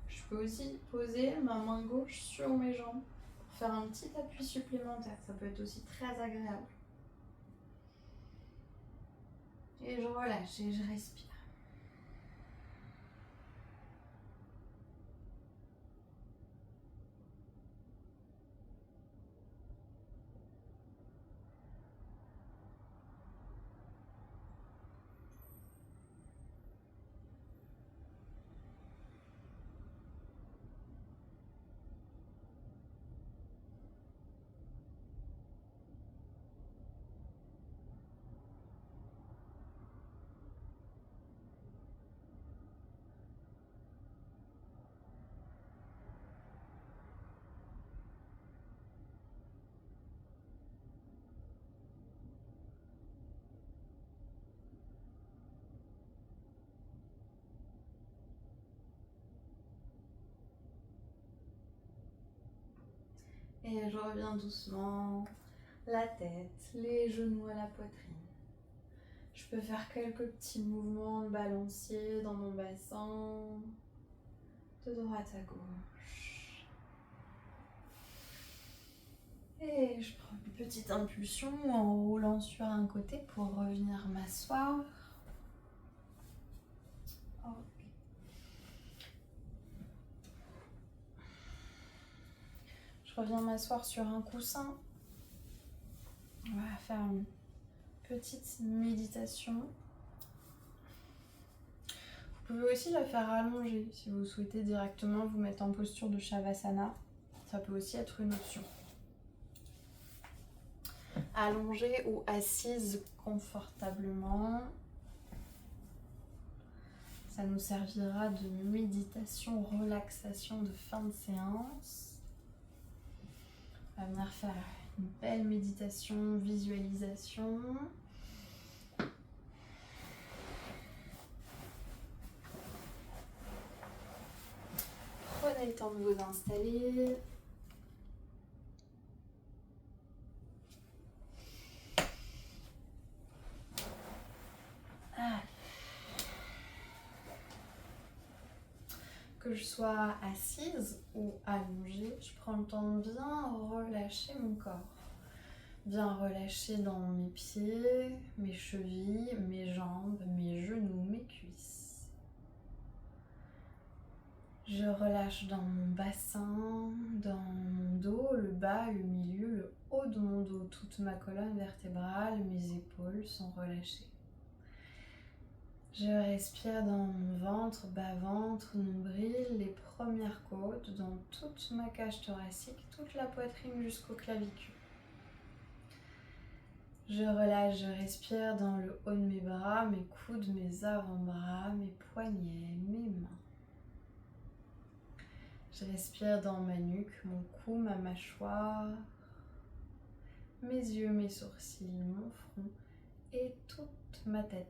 Je peux aussi poser ma main gauche sur mes jambes pour faire un petit appui supplémentaire. Ça peut être aussi très agréable. Et je relâche et je respire. Et je reviens doucement, la tête, les genoux à la poitrine. Je peux faire quelques petits mouvements de balancier dans mon bassin, de droite à gauche. Et je prends une petite impulsion en roulant sur un côté pour revenir m'asseoir. Ok. Je reviens m'asseoir sur un coussin. On va faire une petite méditation. Vous pouvez aussi la faire allonger si vous souhaitez directement vous mettre en posture de Shavasana. Ça peut aussi être une option. Allongée ou assise confortablement. Ça nous servira de méditation, relaxation de fin de séance. On va venir faire une belle méditation, visualisation. Prenez le temps de vous installer. Allez. Que je sois assise ou allongée, je prends le temps de bien relâcher mon corps. Bien relâcher dans mes pieds, mes chevilles, mes jambes, mes genoux, mes cuisses. Je relâche dans mon bassin, dans mon dos, le bas, le milieu, le haut de mon dos. Toute ma colonne vertébrale, mes épaules sont relâchées. Je respire dans mon ventre, bas-ventre, nombril, les premières côtes, dans toute ma cage thoracique, toute la poitrine jusqu'aux clavicules. Je relâche, je respire dans le haut de mes bras, mes coudes, mes avant-bras, mes poignets, mes mains. Je respire dans ma nuque, mon cou, ma mâchoire, mes yeux, mes sourcils, mon front et toute ma tête.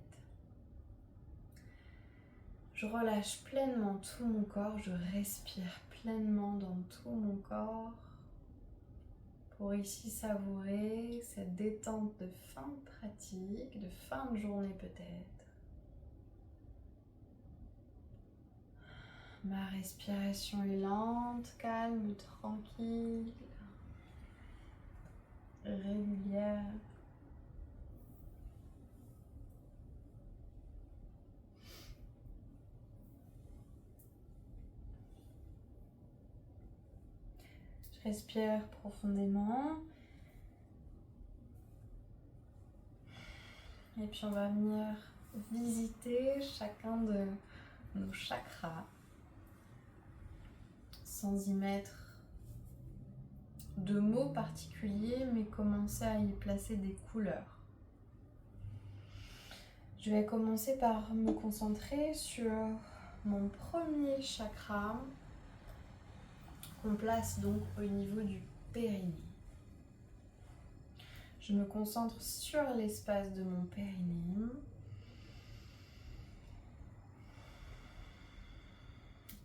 Je relâche pleinement tout mon corps, je respire pleinement dans tout mon corps pour ici savourer cette détente de fin de pratique, de fin de journée peut-être. Ma respiration est lente, calme, tranquille, régulière. Je respire profondément. Et puis on va venir visiter chacun de nos chakras sans y mettre de mots particuliers, mais commencer à y placer des couleurs. Je vais commencer par me concentrer sur mon premier chakra qu'on place donc au niveau du périnée. Je me concentre sur l'espace de mon périnée.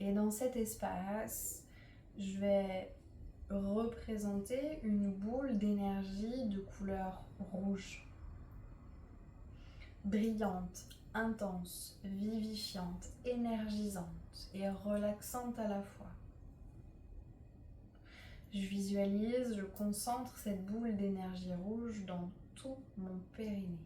Et dans cet espace, je vais représenter une boule d'énergie de couleur rouge. Brillante, intense, vivifiante, énergisante et relaxante à la fois. Je visualise, je concentre cette boule d'énergie rouge dans tout mon périnée.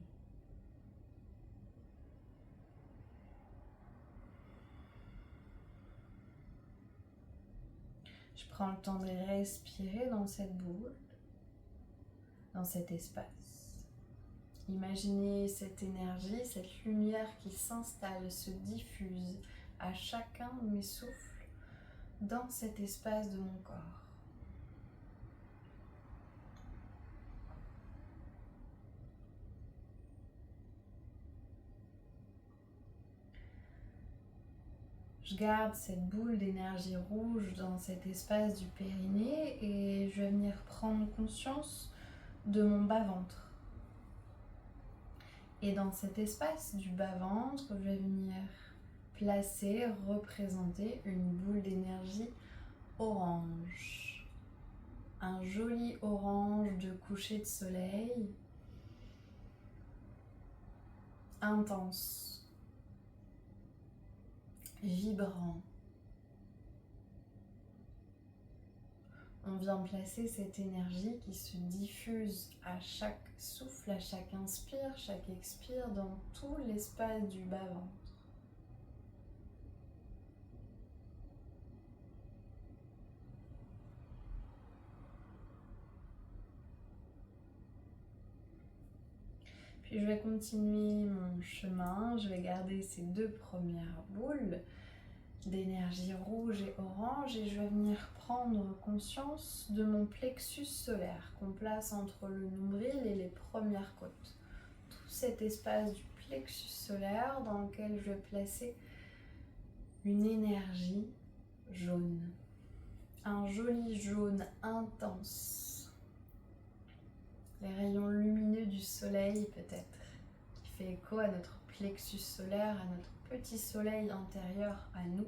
Je prends le temps de respirer dans cette boule, dans cet espace. Imaginez cette énergie, cette lumière qui s'installe, se diffuse à chacun de mes souffles dans cet espace de mon corps. Je garde cette boule d'énergie rouge dans cet espace du périnée et je vais venir prendre conscience de mon bas-ventre. Et dans cet espace du bas-ventre, je vais venir placer, représenter une boule d'énergie orange. Un joli orange de coucher de soleil, intense, vibrant. On vient placer cette énergie qui se diffuse à chaque souffle, à chaque inspire, chaque expire dans tout l'espace du bas-ventre. Puis je vais continuer mon chemin, je vais garder ces deux premières boules d'énergie rouge et orange et je vais venir prendre conscience de mon plexus solaire qu'on place entre le nombril et les premières côtes. Tout cet espace du plexus solaire dans lequel je vais placer une énergie jaune. Un joli jaune intense. Les rayons lumineux du soleil peut-être, qui fait écho à notre plexus solaire, à notre petit soleil intérieur à nous,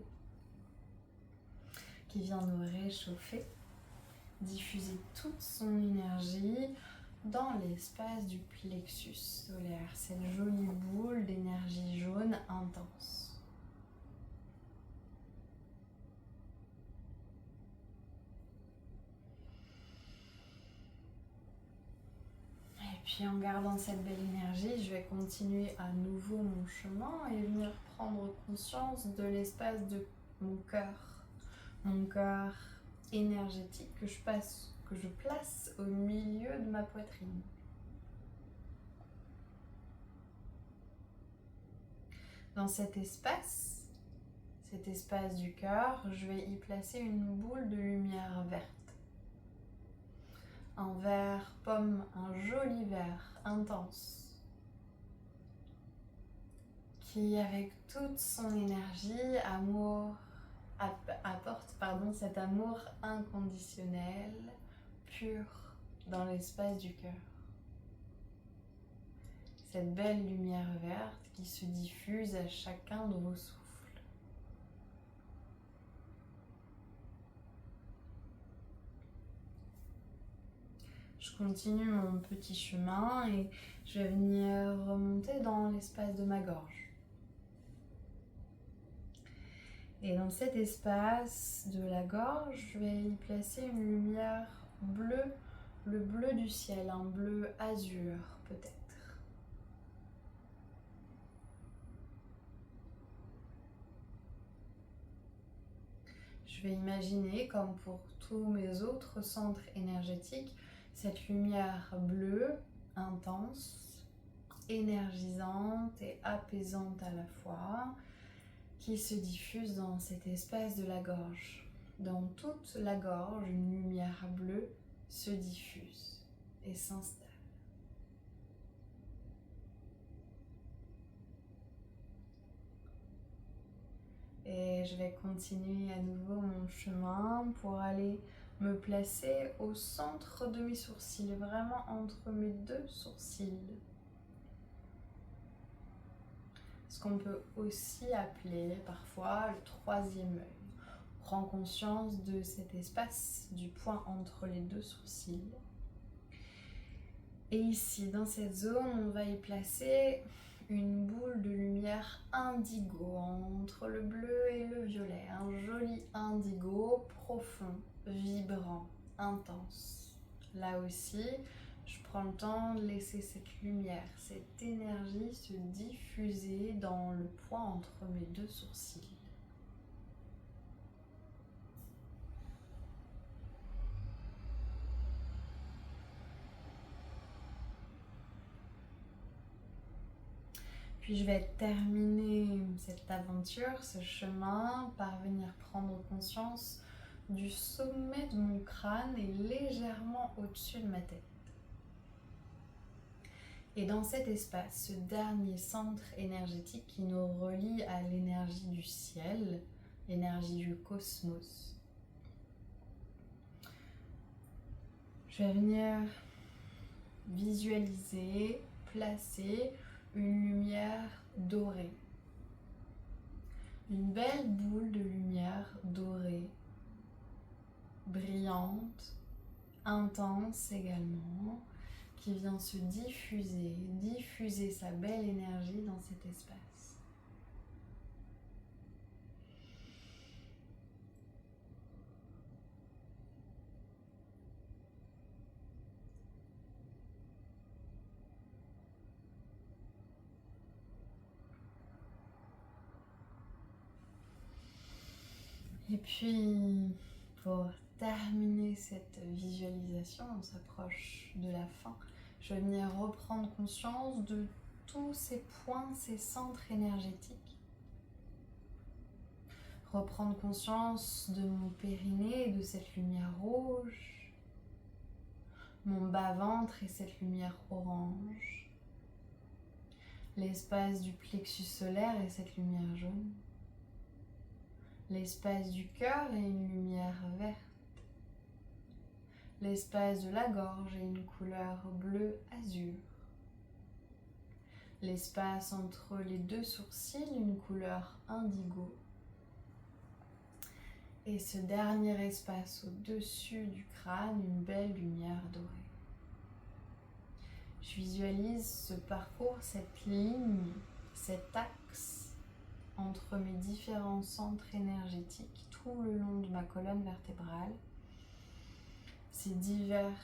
qui vient nous réchauffer, diffuser toute son énergie dans l'espace du plexus solaire, cette jolie boule d'énergie jaune intense. Puis en gardant cette belle énergie, je vais continuer à nouveau mon chemin et venir prendre conscience de l'espace de mon cœur énergétique que je place au milieu de ma poitrine. Dans cet espace du cœur, je vais y placer une boule de lumière verte. Un vert pomme, un joli vert intense qui, avec toute son énergie, apporte cet amour inconditionnel, pur dans l'espace du cœur. Cette belle lumière verte qui se diffuse à chacun de vos souffles. Je continue mon petit chemin et je vais venir remonter dans l'espace de ma gorge. Et dans cet espace de la gorge, je vais y placer une lumière bleue, le bleu du ciel, un bleu azur peut-être. Je vais imaginer, comme pour tous mes autres centres énergétiques, cette lumière bleue, intense, énergisante et apaisante à la fois, qui se diffuse dans cet espace de la gorge. Dans toute la gorge, une lumière bleue se diffuse et s'installe. Et je vais continuer à nouveau mon chemin pour aller me placer au centre de mes sourcils, vraiment entre mes deux sourcils. Ce qu'on peut aussi appeler parfois le troisième œil. On prend conscience de cet espace du point entre les deux sourcils. Et ici, dans cette zone, on va y placer une boule de lumière indigo entre le bleu et le violet. Un joli indigo profond, vibrant, intense. Là aussi, je prends le temps de laisser cette lumière, cette énergie se diffuser dans le point entre mes deux sourcils. Puis je vais terminer cette aventure, ce chemin, par venir prendre conscience du sommet de mon crâne et légèrement au-dessus de ma tête. Et dans cet espace, ce dernier centre énergétique qui nous relie à l'énergie du ciel, l'énergie du cosmos, je vais venir visualiser, placer une lumière dorée. Une belle boule de lumière dorée, brillante, intense également, qui vient se diffuser sa belle énergie dans cet espace. Et puis, pour terminer cette visualisation, on s'approche de la fin. Je vais venir reprendre conscience de tous ces points, ces centres énergétiques. Reprendre conscience de mon périnée, de cette lumière rouge, mon bas-ventre et cette lumière orange, l'espace du plexus solaire et cette lumière jaune, l'espace du cœur et une lumière verte, l'espace de la gorge et une couleur bleu-azur, l'espace entre les deux sourcils, une couleur indigo, et ce dernier espace au-dessus du crâne, une belle lumière dorée. Je visualise ce parcours, cette ligne, cet axe entre mes différents centres énergétiques tout le long de ma colonne vertébrale. Ces divers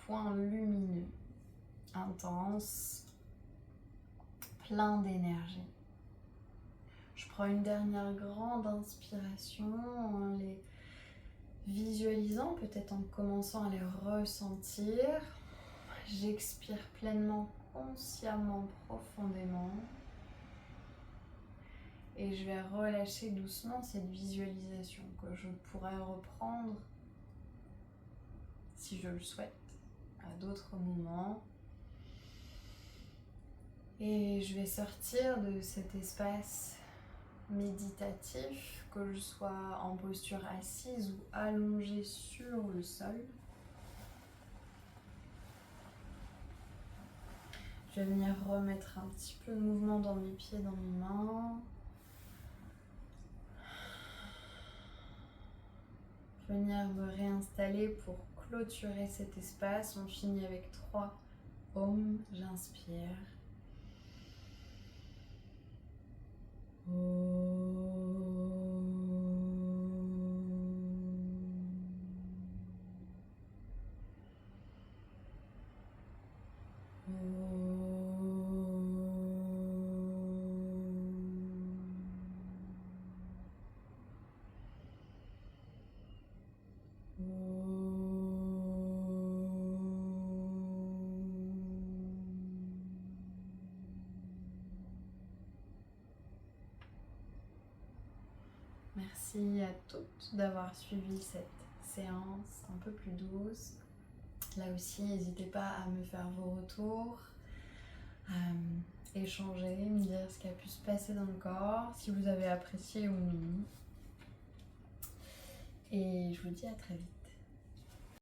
points lumineux, intenses, pleins d'énergie. Je prends une dernière grande inspiration en les visualisant, peut-être en commençant à les ressentir. J'expire pleinement, consciemment, profondément. Et je vais relâcher doucement cette visualisation que je pourrais reprendre, si je le souhaite, à d'autres moments. Et je vais sortir de cet espace méditatif, que je sois en posture assise ou allongée sur le sol. Je vais venir remettre un petit peu de mouvement dans mes pieds, dans mes mains. Venir me réinstaller pour clôturer cet espace. On finit avec 3 Om. J'inspire. Merci à toutes d'avoir suivi cette séance un peu plus douce. Là aussi, n'hésitez pas à me faire vos retours, à échanger, me dire ce qui a pu se passer dans le corps, si vous avez apprécié ou non. Et je vous dis à très vite.